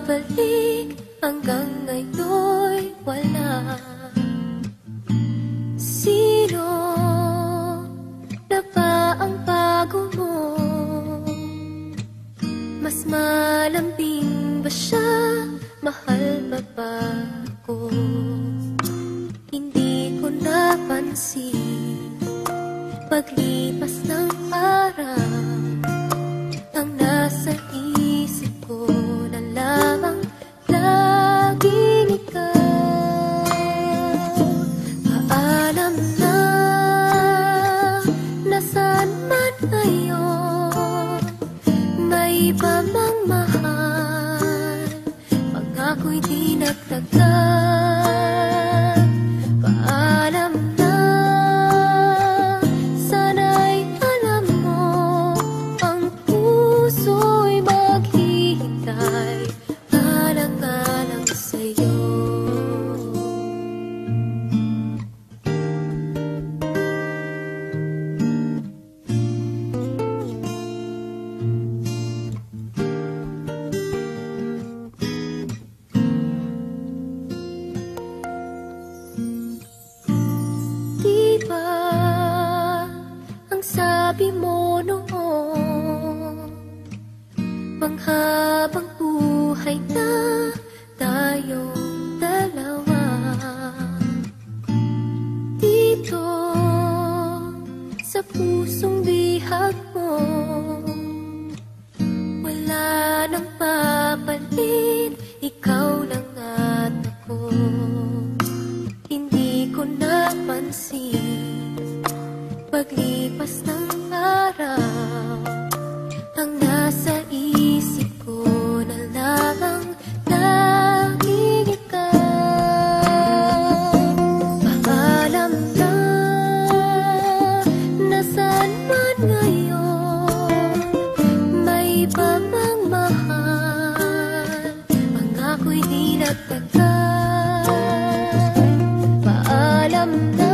babalik hanggang ngayon'y wala. Sino na ba ang bago mo? Mas malambing ba siya? Mahal ba ba ako? Hindi ko napansin paglipas ng araw. Ang nasa isip ko na lamang laging ikaw. Paalam na, nasaan man ngayon? May iba mang mahal, pangako'y di nagtagal. Paalam na, sana'y alam mo, ang puso'y maghihintay, alang-alang sa'yo. Ang sabi mo noon, panghabang buhay na tayong dalawa. Dito sa pusong bihag mo, wala nang papalit, ikaw lang at ako. Hindi ko napansin paglipas ng araw, ang nasa isip ko na lamang laging ikaw. Paalam na, nasaan man ngayon? May iba bang mahal, pangako'y di nagtagal. Paalam na,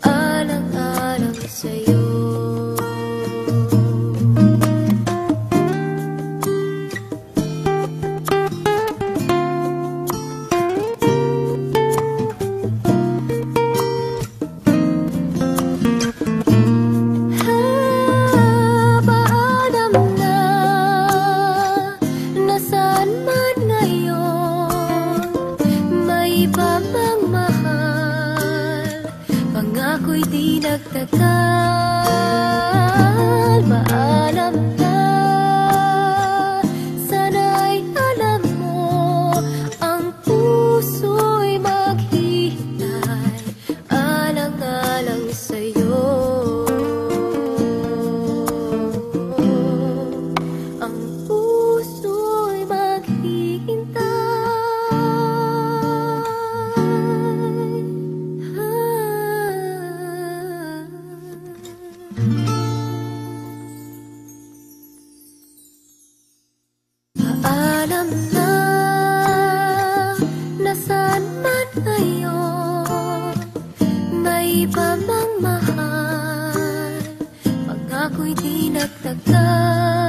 alang-alang sa'yo. Paalam na, nasaan man ngayon? May iba bang mahal, pangako'y di nagtagal. Paalam na, sana'y alam mo, ang puso'y maghihintay, alang-alang sa'yo. Ang puso'y maghihintay. Paalam na, nasaan man ngayon? May iba mang mahal, pangako'y di nagtagal.